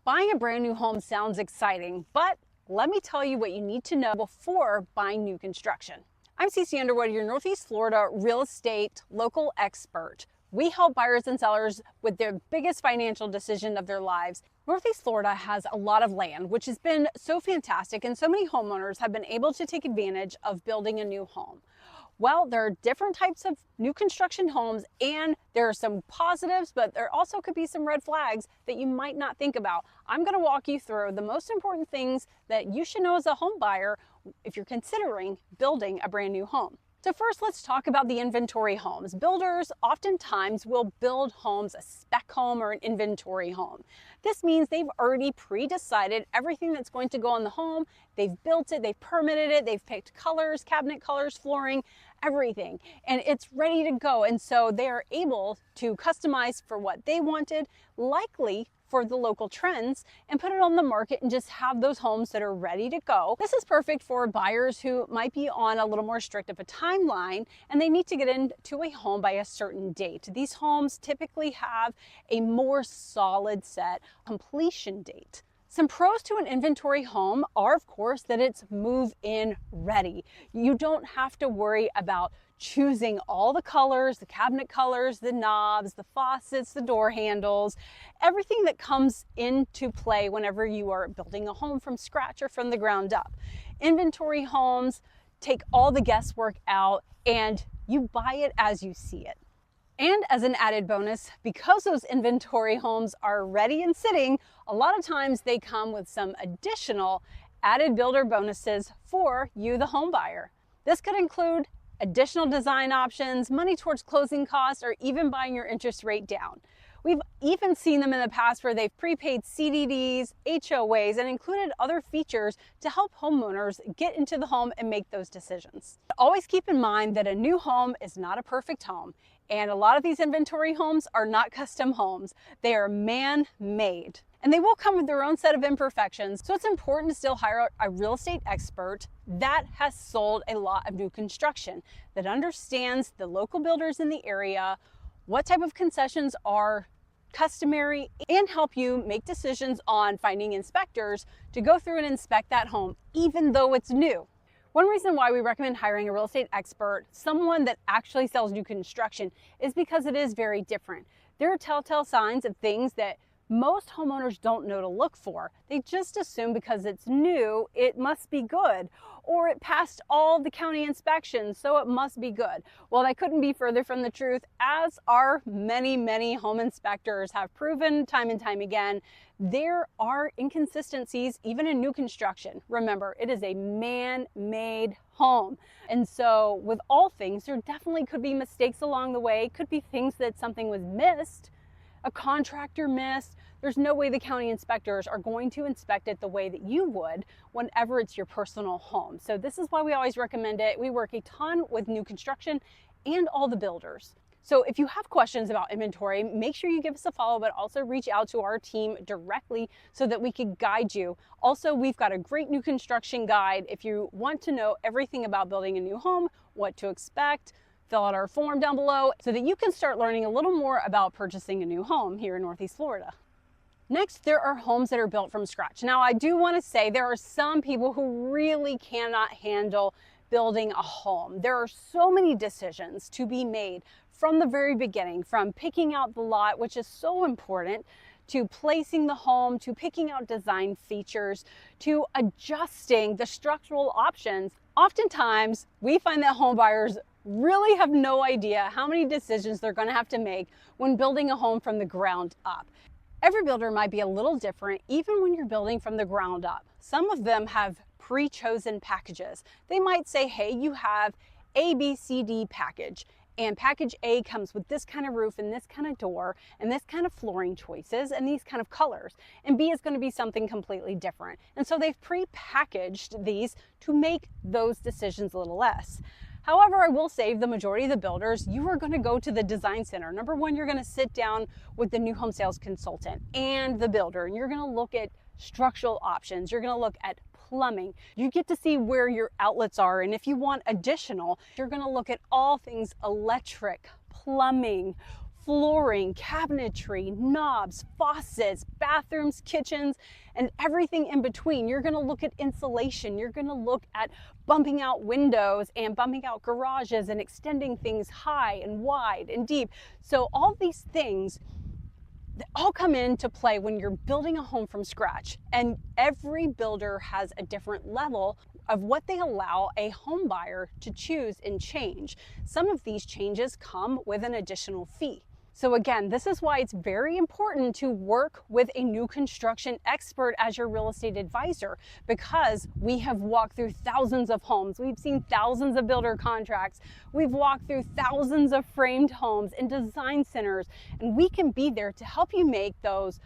Buying a brand new home sounds exciting, but let me tell you what you need to know before buying new construction. I'm CC Underwood, your Northeast Florida real estate local expert. We help buyers and sellers with their biggest financial decision of their lives. Northeast Florida has a lot of land, which has been so fantastic, and so many homeowners have been able to take advantage of building a new home. Well, there are different types of new construction homes, and there are some positives, but there also could be some red flags that you might not think about. I'm going to walk you through the most important things that you should know as a home buyer if you're considering building a brand new home. So first, let's talk about the inventory homes. Builders oftentimes will build homes, a spec home or an inventory home. This means they've already pre-decided everything that's going to go in the home. They've built it, they've permitted it, they've picked colors, cabinet colors, flooring, everything, and it's ready to go. And so they are able to customize for what they wanted, likely for the local trends, and put it on the market and just have those homes that are ready to go. This is perfect for buyers who might be on a little more strict of a timeline and they need to get into a home by a certain date. These homes typically have a more solid set completion date. Some pros to an inventory home are, of course, that it's move-in ready. You don't have to worry about choosing all the colors, the cabinet colors, the knobs, the faucets, the door handles, everything that comes into play whenever you are building a home from scratch or from the ground up. Inventory homes take all the guesswork out and you buy it as you see it. And as an added bonus, because those inventory homes are ready and sitting, a lot of times they come with some additional added builder bonuses for you, the home buyer. This could include additional design options, money towards closing costs, or even buying your interest rate down. We've even seen them in the past where they've prepaid CDDs, HOAs, and included other features to help homeowners get into the home and make those decisions. Always keep in mind that a new home is not a perfect home, and a lot of these inventory homes are not custom homes. They are man-made, and they will come with their own set of imperfections. So it's important to still hire a real estate expert that has sold a lot of new construction, that understands the local builders in the area, what type of concessions are customary, and help you make decisions on finding inspectors to go through and inspect that home, even though it's new. One reason why we recommend hiring a real estate expert, someone that actually sells new construction, is because it is very different. There are telltale signs of things that most homeowners don't know to look for. They just assume because it's new, it must be good, or it passed all the county inspections, so it must be good. Well, that couldn't be further from the truth, as our many home inspectors have proven time and time again. There are inconsistencies even in new construction. Remember, it is a man-made home. And so with all things, there definitely could be mistakes along the way. Could be things that something was missed, a contractor missed. There's no way the county inspectors are going to inspect it the way that you would whenever it's your personal home. So this is why we always recommend it. We work a ton with new construction and all the builders. So if you have questions about inventory, make sure you give us a follow, but also reach out to our team directly so that we can guide you. Also, we've got a great new construction guide. If you want to know everything about building a new home, what to expect, fill out our form down below so that you can start learning a little more about purchasing a new home here in Northeast Florida. Next, there are homes that are built from scratch. Now, I do want to say there are some people who really cannot handle building a home. There are so many decisions to be made from the very beginning, from picking out the lot, which is so important, to placing the home, to picking out design features, to adjusting the structural options. Oftentimes, we find that home buyers really have no idea how many decisions they're going to have to make when building a home from the ground up. Every builder might be a little different, even when you're building from the ground up. Some of them have pre-chosen packages. They might say, hey, you have A, B, C, D package, and package A comes with this kind of roof and this kind of door and this kind of flooring choices and these kind of colors. And B is going to be something completely different. And so they've pre-packaged these to make those decisions a little less. However, I will say the majority of the builders, you are going to go to the design center. Number one, you're going to sit down with the new home sales consultant and the builder, and you're going to look at structural options. You're going to look at plumbing. You get to see where your outlets are, and if you want additional, you're going to look at all things electric, plumbing, flooring, cabinetry, knobs, faucets, bathrooms, kitchens, and everything in between. You're going to look at insulation. You're going to look at bumping out windows and bumping out garages and extending things high and wide and deep. So all these things all come into play when you're building a home from scratch. And every builder has a different level of what they allow a home buyer to choose and change. Some of these changes come with an additional fee. So again, this is why it's very important to work with a new construction expert as your real estate advisor, because we have walked through thousands of homes. We've seen thousands of builder contracts. We've walked through thousands of framed homes and design centers, and we can be there to help you make those,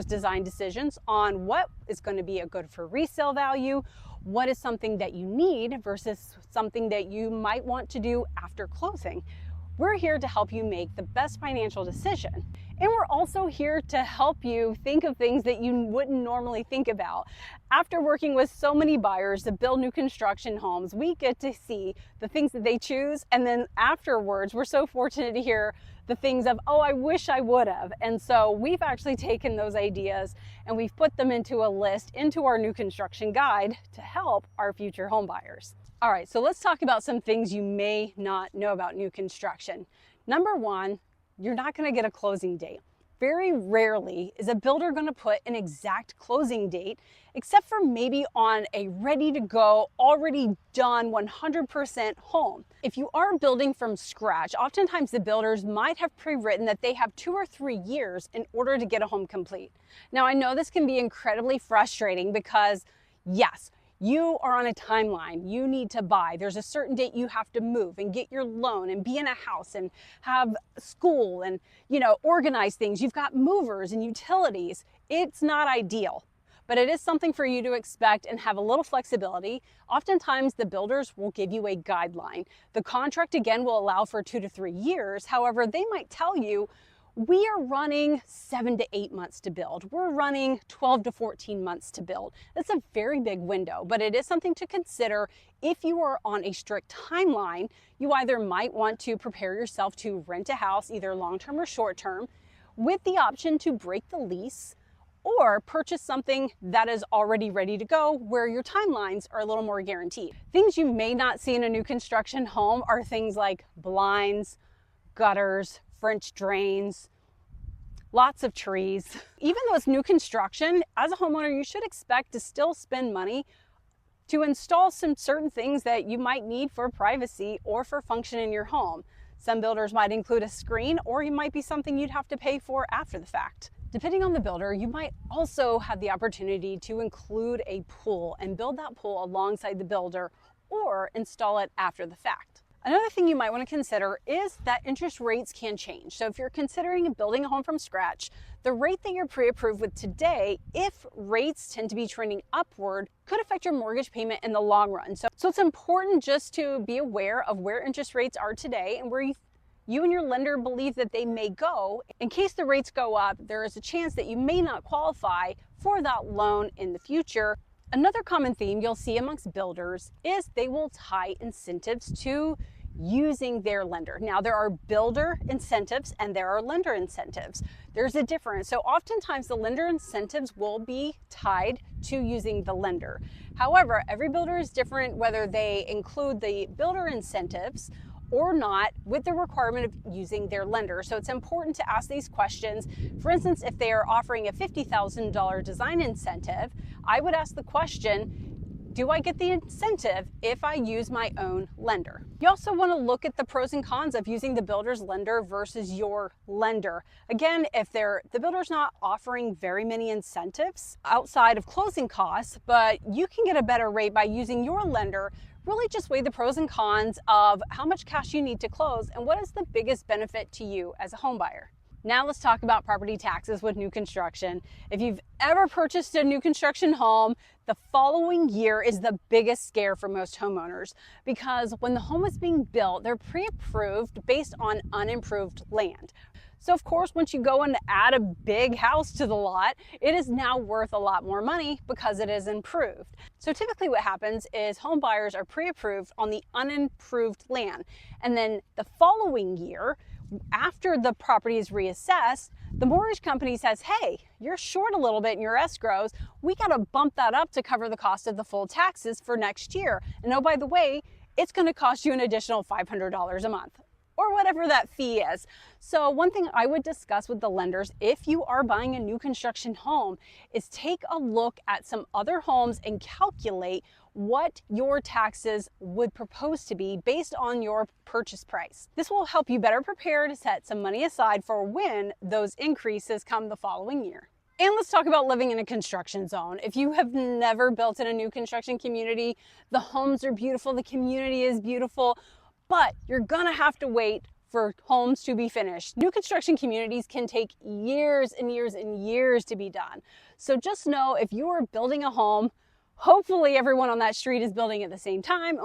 design decisions on what is going to be a good for resale value, what is something that you need versus something that you might want to do after closing. We're here to help you make the best financial decision. And we're also here to help you think of things that you wouldn't normally think about. After working with so many buyers to build new construction homes, we get to see the things that they choose. And then afterwards, we're so fortunate to hear the things of, oh, I wish I would have. And so we've actually taken those ideas and we've put them into a list, into our new construction guide to help our future home buyers. All right, so let's talk about some things you may not know about new construction. Number one, you're not going to get a closing date. Very rarely is a builder going to put an exact closing date, except for maybe on a ready to go, already done 100% home. If you are building from scratch, oftentimes the builders might have pre-written that they have 2 or 3 years in order to get a home complete. Now, I know this can be incredibly frustrating because, yes, you are on a timeline. You need to buy. There's a certain date you have to move and get your loan and be in a house and have school and, organize things. You've got movers and utilities. It's not ideal, but it is something for you to expect and have a little flexibility. Oftentimes the builders will give you a guideline. The contract again will allow for 2 to 3 years. However, they might tell you, we are running 7 to 8 months to build. We're running 12 to 14 months to build. That's a very big window, but it is something to consider. If you are on a strict timeline, you either might want to prepare yourself to rent a house, either long-term or short-term, with the option to break the lease or purchase something that is already ready to go where your timelines are a little more guaranteed. Things you may not see in a new construction home are things like blinds, gutters, French drains, lots of trees. Even though it's new construction, as a homeowner, you should expect to still spend money to install some certain things that you might need for privacy or for function in your home. Some builders might include a screen, or it might be something you'd have to pay for after the fact. Depending on the builder, you might also have the opportunity to include a pool and build that pool alongside the builder or install it after the fact. Another thing you might want to consider is that interest rates can change. So if you're considering building a home from scratch, the rate that you're pre-approved with today, if rates tend to be trending upward, could affect your mortgage payment in the long run. So it's important just to be aware of where interest rates are today and where you and your lender believe that they may go. In case the rates go up, there is a chance that you may not qualify for that loan in the future. Another common theme you'll see amongst builders is they will tie incentives to using their lender. Now, there are builder incentives and there are lender incentives. There's a difference. So oftentimes the lender incentives will be tied to using the lender. However, every builder is different, whether they include the builder incentives or not with the requirement of using their lender. So it's important to ask these questions. For instance, if they are offering a $50,000 design incentive, I would ask the question, do I get the incentive if I use my own lender? You also want to look at the pros and cons of using the builder's lender versus your lender. Again, if the builder's not offering very many incentives outside of closing costs, but you can get a better rate by using your lender, really just weigh the pros and cons of how much cash you need to close and what is the biggest benefit to you as a home buyer. Now let's talk about property taxes with new construction. If you've ever purchased a new construction home, the following year is the biggest scare for most homeowners because when the home is being built, they're pre-approved based on unimproved land. So of course, once you go and add a big house to the lot, it is now worth a lot more money because it is improved. So typically what happens is home buyers are pre-approved on the unimproved land. And then the following year, After the property is reassessed, the mortgage company says, hey, you're short a little bit in your escrows. We got to bump that up to cover the cost of the full taxes for next year. And oh, by the way, it's going to cost you an additional $500 a month, or whatever that fee is. So one thing I would discuss with the lenders if you are buying a new construction home is take a look at some other homes and calculate what your taxes would propose to be based on your purchase price. This will help you better prepare to set some money aside for when those increases come the following year. And let's talk about living in a construction zone. If you have never built in a new construction community, the homes are beautiful, the community is beautiful, but you're gonna have to wait for homes to be finished. New construction communities can take years and years and years to be done. So just know if you are building a home, hopefully everyone on that street is building at the same time,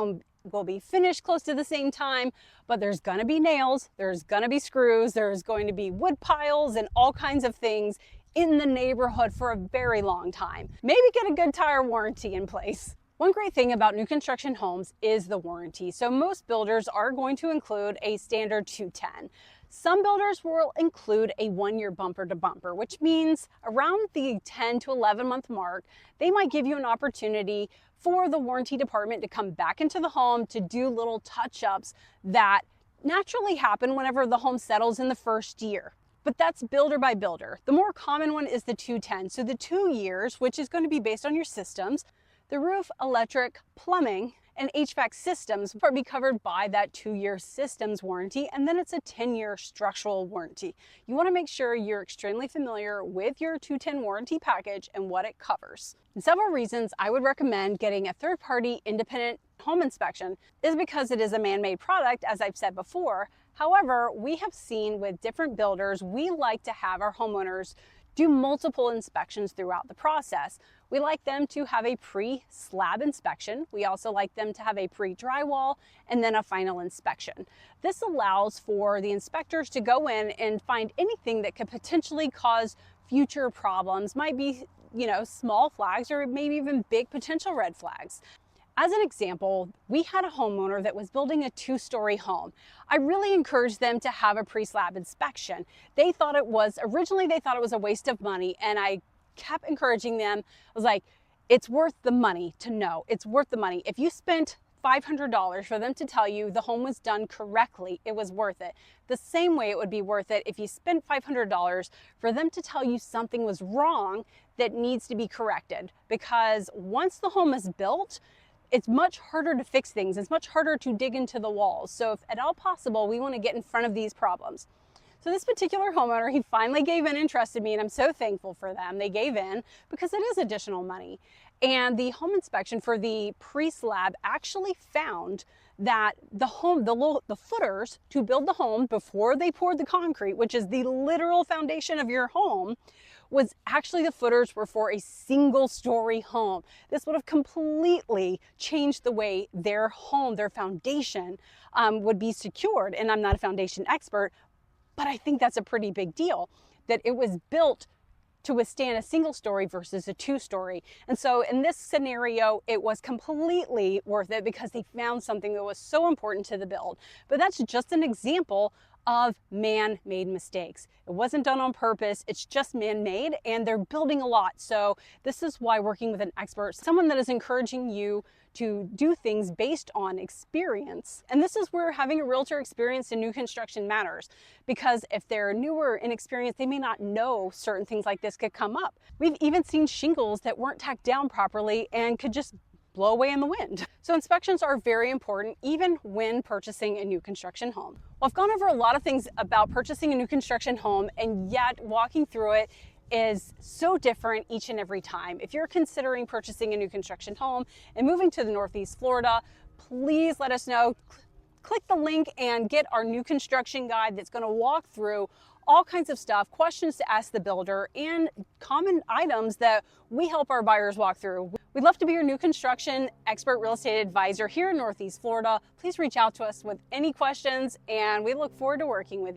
will be finished close to the same time, but there's gonna be nails, there's gonna be screws, there's going to be wood piles and all kinds of things in the neighborhood for a very long time. Maybe get a good tire warranty in place. One great thing about new construction homes is the warranty. So most builders are going to include a standard 210. Some builders will include a 1-year bumper to bumper, which means around the 10 to 11 month mark, they might give you an opportunity for the warranty department to come back into the home to do little touch-ups that naturally happen whenever the home settles in the first year. But that's builder by builder. The more common one is the 210. So the 2 years, which is going to be based on your systems, the roof, electric, plumbing, and HVAC systems will be covered by that 2-year systems warranty, and then it's a 10-year structural warranty. You want to make sure you're extremely familiar with your 210 warranty package and what it covers. And several reasons I would recommend getting a third-party independent home inspection is because it is a man-made product, as I've said before. However, we have seen with different builders, we like to have our homeowners do multiple inspections throughout the process. We like them to have a pre-slab inspection. We also like them to have a pre-drywall and then a final inspection. This allows for the inspectors to go in and find anything that could potentially cause future problems. Might be, small flags or maybe even big potential red flags. As an example, we had a homeowner that was building a 2-story home. I really encouraged them to have a pre-slab inspection. Originally they thought it was a waste of money, and I kept encouraging them. I was like, it's worth the money to know. It's worth the money. If you spent $500 for them to tell you the home was done correctly, it was worth it. The same way it would be worth it if you spent $500 for them to tell you something was wrong that needs to be corrected. Because once the home is built, it's much harder to fix things. It's much harder to dig into the walls. So if at all possible, we want to get in front of these problems. So this particular homeowner, he finally gave in and trusted me, and I'm so thankful for them. They gave in because it is additional money. And the home inspection for the pre-slab actually found that the footers to build the home before they poured the concrete, which is the literal foundation of your home, was actually the footers were for a 1-story home. This would have completely changed the way their home, their foundation would be secured. And I'm not a foundation expert, but I think that's a pretty big deal that it was built to withstand a 1-story versus a 2-story. And so in this scenario, it was completely worth it because they found something that was so important to the build. But that's just an example of man-made mistakes. It wasn't done on purpose, it's just man-made, and they're building a lot. So this is why working with an expert, someone that is encouraging you to do things based on experience. And this is where having a realtor experience in new construction matters, because if they're newer in experience, they may not know certain things like this could come up. We've even seen shingles that weren't tacked down properly and could just blow away in the wind. So inspections are very important even when purchasing a new construction home. Well, I've gone over a lot of things about purchasing a new construction home, and yet walking through it is so different each and every time. If you're considering purchasing a new construction home and moving to the Northeast Florida, please let us know. Click the link and get our new construction guide that's going to walk through all kinds of stuff, questions to ask the builder, and common items that we help our buyers walk through. We'd love to be your new construction expert real estate advisor here in Northeast Florida. Please reach out to us with any questions, and we look forward to working with you.